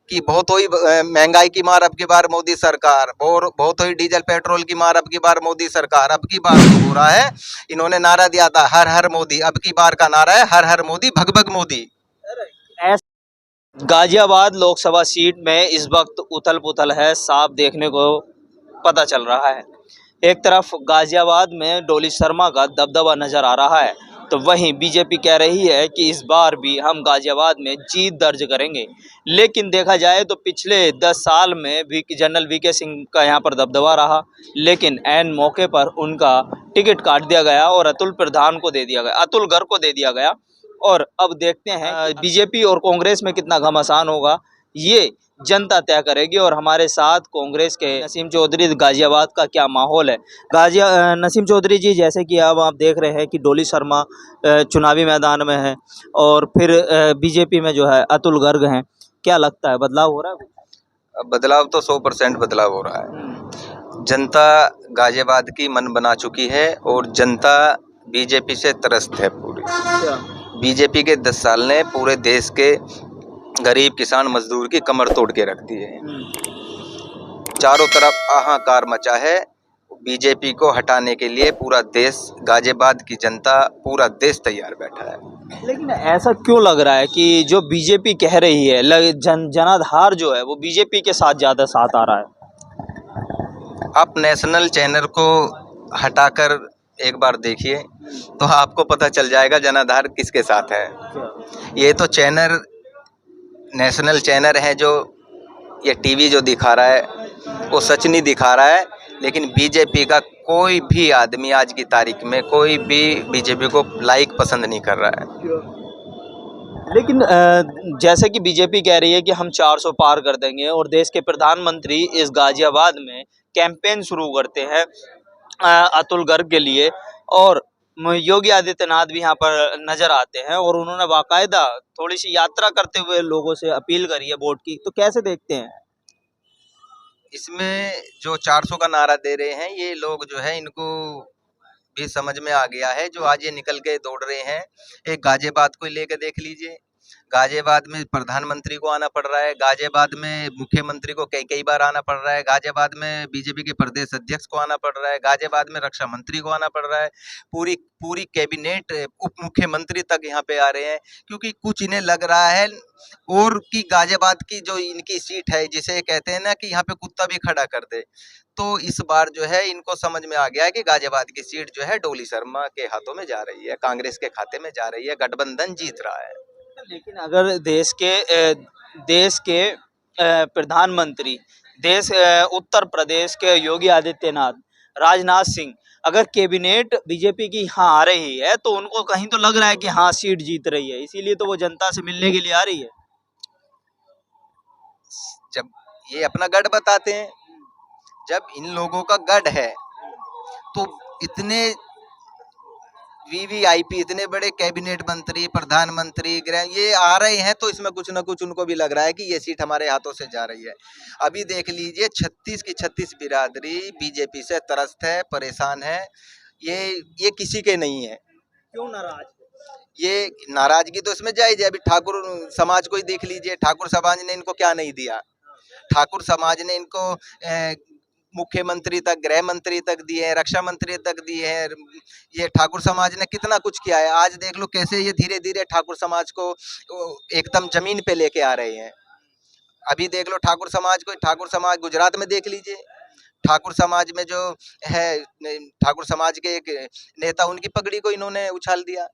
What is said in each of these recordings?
कि बहुत हुई महंगाई की मार अब की बार मोदी सरकार, और बहुत हुई डीजल पेट्रोल की मार अब की बार मोदी सरकार। अब की बार तो हो रहा है, इन्होंने नारा दिया था हर हर मोदी, अब की बार का नारा है हर हर मोदी भग भग मोदी। गाजियाबाद लोकसभा सीट में इस वक्त उथल पुथल है, साफ देखने को पता चल रहा है। एक तरफ गाजियाबाद में डोली शर्मा का दबदबा नजर आ रहा है, तो वहीं बीजेपी कह रही है कि इस बार भी हम गाजियाबाद में जीत दर्ज करेंगे। लेकिन देखा जाए तो पिछले 10 साल में भी जनरल वीके सिंह का यहाँ पर दबदबा रहा, लेकिन ऐन मौके पर उनका टिकट काट दिया गया और अतुल प्रधान को दे दिया गया, अतुल गर्ग को दे दिया गया। और अब देखते हैं बीजेपी और कांग्रेस में कितना घमासान होगा, ये जनता तय करेगी। और हमारे साथ कांग्रेस के नसीम चौधरी, गाजियाबाद का क्या माहौल है। नसीम चौधरी जी, जैसे कि अब आप देख रहे हैं कि डोली शर्मा चुनावी मैदान में है और फिर बीजेपी में जो है अतुल गर्ग हैं, क्या लगता है बदलाव हो रहा है? अब बदलाव तो 100% बदलाव हो रहा है। जनता गाजियाबाद की मन बना चुकी है और जनता बीजेपी से त्रस्त है पूरी। बीजेपी के 10 साल ने पूरे देश के गरीब किसान मजदूर की कमर तोड़ के रख दी है। चारों तरफ हाहाकार मचा है। बीजेपी को हटाने के लिए पूरा देश, गाजियाबाद की जनता, पूरा देश तैयार बैठा है। लेकिन ऐसा क्यों लग रहा है कि जो बीजेपी कह रही है, जनाधार जो है वो बीजेपी के साथ ज़्यादा साथ आ रहा है? आप नेशनल चैनल को हटाकर एक बार देखिए तो आपको पता चल जाएगा जनाधार किसके साथ है। ये तो चैनल, नेशनल चैनल है जो ये टीवी जो दिखा रहा है वो सच नहीं दिखा रहा है। लेकिन बीजेपी का कोई भी आदमी आज की तारीख में, कोई भी बीजेपी को लाइक पसंद नहीं कर रहा है। लेकिन जैसे कि बीजेपी कह रही है कि हम 400 पार कर देंगे और देश के प्रधानमंत्री इस गाजियाबाद में कैंपेन शुरू करते हैं अतुल गर्ग के लिए, और योगी आदित्यनाथ भी यहाँ पर नजर आते हैं और उन्होंने बाकायदा थोड़ी सी यात्रा करते हुए लोगों से अपील करी है वोट की, तो कैसे देखते हैं? इसमें जो 400 का नारा दे रहे हैं ये लोग जो है, इनको भी समझ में आ गया है। जो आज ये निकल के दौड़ रहे हैं, एक गाजियाबाद को लेकर देख लीजिए। गाजियाबाद में प्रधानमंत्री को आना पड़ रहा है, गाजियाबाद में मुख्यमंत्री को कई कई बार आना पड़ रहा है, गाजियाबाद में बीजेपी के प्रदेश अध्यक्ष को आना पड़ रहा है, गाजियाबाद में रक्षा मंत्री को आना पड़ रहा है। पूरी पूरी कैबिनेट, उप मुख्यमंत्री तक यहाँ पे आ रहे हैं, क्योंकि कुछ इन्हें लग रहा है और कि गाजियाबाद की जो इनकी सीट है, जिसे कहते हैं ना कि यहाँ पे कुत्ता भी खड़ा कर दे, तो इस बार जो है इनको समझ में आ गया है कि गाजियाबाद की सीट जो है डोली शर्मा के हाथों में जा रही है, कांग्रेस के खाते में जा रही है, गठबंधन जीत रहा है। लेकिन अगर देश के प्रधानमंत्री, उत्तर प्रदेश के योगी आदित्यनाथ, राजनाथ सिंह, अगर कैबिनेट बीजेपी की यहाँ आ रही है तो उनको कहीं तो लग रहा है कि हाँ सीट जीत रही है, इसीलिए तो वो जनता से मिलने के लिए आ रही है। जब ये अपना गढ़ बताते हैं, जब इन लोगों का गढ़ है तो इतने वीवीआईपी, इतने बड़े कैबिनेट मंत्री, प्रधानमंत्री, गृह ये आ रहे हैं, तो इसमें कुछ ना कुछ उनको भी लग रहा है कि ये सीट हमारे हाथों से जा रही है। अभी देख लीजिए 36 की 36 बिरादरी बीजेपी से त्रस्त है, परेशान है। ये किसी के नहीं है। क्यों नाराज? ये नाराजगी तो इसमें जायज है। अभी ठाकुर समाज को ही देख लीजिए, ठाकुर समाज ने इनको क्या नहीं दिया। ठाकुर समाज ने इनको मुख्यमंत्री तक, गृह मंत्री तक दिए हैं, रक्षा मंत्री तक दिए हैं। ये ठाकुर समाज ने कितना कुछ किया है। आज देख लो कैसे ये धीरे धीरे ठाकुर समाज को एकदम जमीन पे लेके आ रहे हैं। अभी देख लो ठाकुर समाज को, ठाकुर समाज गुजरात में देख लीजिए, ठाकुर समाज में जो है, ठाकुर समाज के एक नेता, उनकी पगड़ी को इन्होंने उछाल दिया।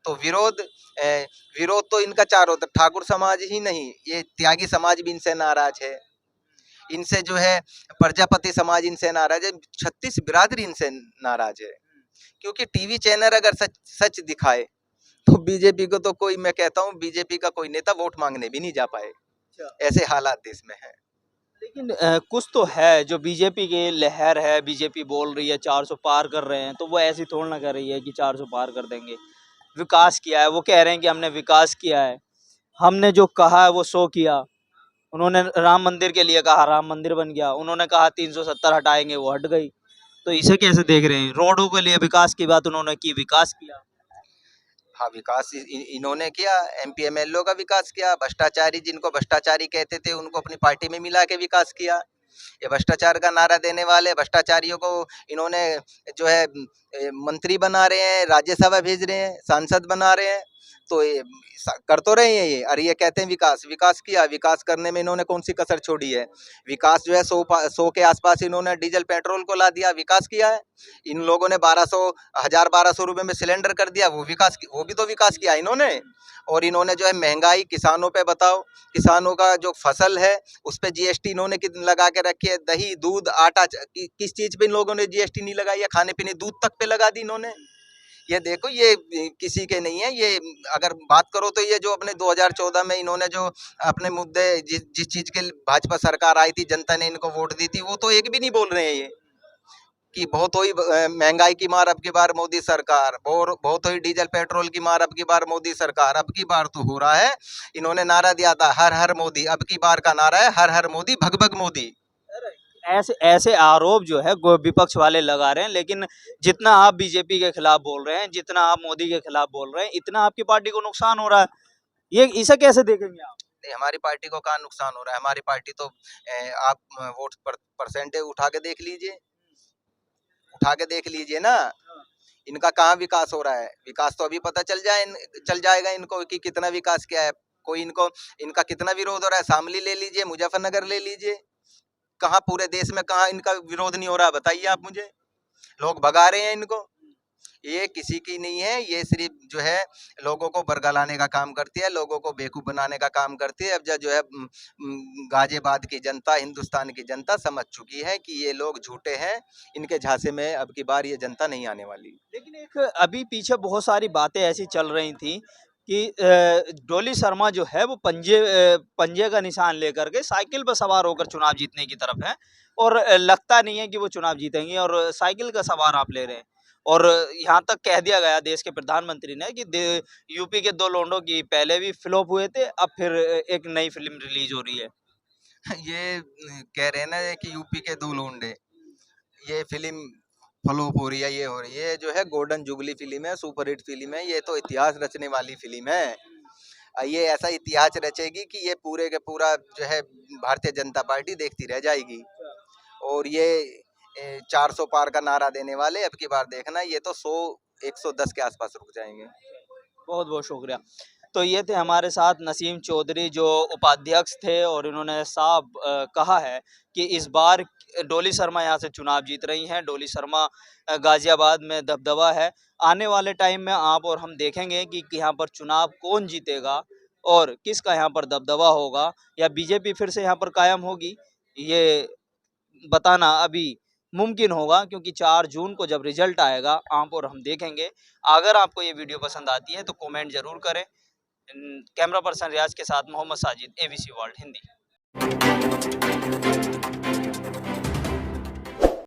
तो विरोध तो इनका चारों तरफ, ठाकुर समाज ही नहीं, ये त्यागी समाज भी इनसे नाराज है। इनसे जो है प्रजापति समाज इनसे नाराज है, 36 बिरादरी इनसे नाराज है। क्योंकि टीवी चैनल अगर सच सच दिखाए तो बीजेपी को तो कोई, मैं कहता हूँ बीजेपी का कोई नेता वोट मांगने भी नहीं जा पाए। ऐसे हालात देश में है। लेकिन कुछ तो है जो बीजेपी की लहर है, बीजेपी बोल रही है 400 पार कर रहे हैं, तो वो ऐसी थोड़ा ना कर रही है कि 400 पार कर देंगे। विकास किया है, वो कह रहे हैं कि हमने विकास किया है, हमने जो कहा है वो 100 किया। उन्होंने राम मंदिर के लिए कहा, राम मंदिर बन गया। उन्होंने कहा 370 हटाएंगे, वो हट गई। तो इसे कैसे देख रहे हैं? रोडों के लिए विकास की बात उन्होंने की, विकास किया। हाँ, विकास इन्होंने किया, एमपी एमएलओ का विकास किया, भ्रष्टाचारी जिनको भ्रष्टाचारी कहते थे उनको अपनी पार्टी में मिला के विकास किया। ये भ्रष्टाचार का नारा देने वाले भ्रष्टाचारियों को इन्होंने जो है मंत्री बना रहे हैं, राज्यसभा भेज रहे हैं, सांसद बना रहे हैं। तो ये कर तो रहे हैं ये, और ये कहते हैं विकास। विकास किया, विकास करने में इन्होंने कौन सी कसर छोड़ी है? विकास जो है 100 के आसपास इन्होंने डीजल पेट्रोल को ला दिया, विकास किया है। इन लोगों ने 1200 रुपए में सिलेंडर कर दिया, वो भी तो विकास किया इन्होंने। और इन्होंने जो है महंगाई किसानों पे बताओ, किसानों का जो फसल है उस पे जीएसटी इन्होंने कितनी लगा के रखी है? दही, दूध, आटा, किस चीज पे इन लोगों ने जीएसटी नहीं लगाई है? खाने पीने, दूध तक पे लगा दी इन्होंने। ये देखो, ये किसी के नहीं है। ये अगर बात करो तो ये जो अपने 2014 में इन्होंने जो अपने मुद्दे जिस चीज के लिए भाजपा सरकार आई थी, जनता ने इनको वोट दी थी, वो तो एक भी नहीं बोल रहे हैं ये कि बहुत हुई महंगाई की मार अब की बार मोदी सरकार, बहुत हुई डीजल पेट्रोल की मार अब की बार मोदी सरकार। अब की बार तो हो रहा है, इन्होंने नारा दिया था हर हर मोदी, अब की बार का नारा है हर हर मोदी भग भग मोदी। ऐसे ऐसे आरोप जो है विपक्ष वाले लगा रहे हैं, लेकिन जितना आप बीजेपी के खिलाफ बोल रहे हैं, जितना आप मोदी के खिलाफ बोल रहे हैं, इतना आपकी पार्टी को नुकसान हो रहा है। ये इसे कैसे देखेंगे आप? नहीं, हमारी पार्टी को कहाँ नुकसान हो रहा है? हमारी पार्टी तो आप वोट परसेंटेज उठा के देख लीजिए, उठा के देख लीजिए ना। इनका कहाँ विकास हो रहा है? विकास तो अभी पता चल जाएगा इनको कि कितना विकास किया है। कोई इनका कितना विरोध हो रहा है? शामली ले लीजिए, मुजफ्फरनगर ले लीजिए, कहाँ पूरे देश में कहाँ इनका विरोध नहीं हो रहा? बताइए आप मुझे। लोग भगा रहे हैं इनको। ये किसी की नहीं है, ये सिर्फ जो है लोगों को बरगलाने का काम करती है, लोगों को बेवकूफ बनाने का काम करती है। अब जो है गाजियाबाद की जनता, हिंदुस्तान की जनता समझ चुकी है कि ये लोग झूठे हैं। इनके झांसे में अब की बार ये जनता नहीं आने वाली। लेकिन एक अभी पीछे बहुत सारी बातें ऐसी चल रही थी कि डॉली शर्मा जो है वो पंजे का निशान लेकर के साइकिल पर सवार होकर चुनाव जीतने की तरफ है, और लगता नहीं है कि वो चुनाव जीतेंगे, और साइकिल का सवार आप ले रहे हैं। और यहाँ तक कह दिया गया देश के प्रधानमंत्री ने कि यूपी के 2 लोंडों की पहले भी फ्लॉप हुए थे, अब फिर एक नई फिल्म रिलीज हो रही है। ये कह रहे हैं ना कि यूपी के 2 लोंडे, ये फिल्म फ्लॉप हो रही है, ये हो रही है। ये जो है गोल्डन जुबली फिल्म है, सुपरहिट फिल्म है, ये तो इतिहास रचने वाली फिल्म है। ये ऐसा इतिहास रचेगी कि ये पूरे के पूरा जो है भारतीय जनता पार्टी देखती रह जाएगी। और ये 400 पार का नारा देने वाले अब की बार देखना, ये तो 100-110 के आसपास रुक जाएंगे। बहुत बहुत शुक्रिया। तो ये थे हमारे साथ नसीम चौधरी, जो उपाध्यक्ष थे, और इन्होंने साफ कहा है कि इस बार डॉली शर्मा यहाँ से चुनाव जीत रही हैं। डॉली शर्मा गाजियाबाद में दबदबा है। आने वाले टाइम में आप और हम देखेंगे कि यहाँ पर चुनाव कौन जीतेगा और किसका यहाँ पर दबदबा होगा, या बीजेपी फिर से यहाँ पर कायम होगी, ये बताना अभी मुमकिन होगा, क्योंकि 4 जून को जब रिजल्ट आएगा आप और हम देखेंगे। अगर आपको ये वीडियो पसंद आती है तो कमेंट ज़रूर करें। कैमरा पर्सन रियाज के साथ मोहम्मद साजिद, एबीसी वर्ल्ड हिंदी।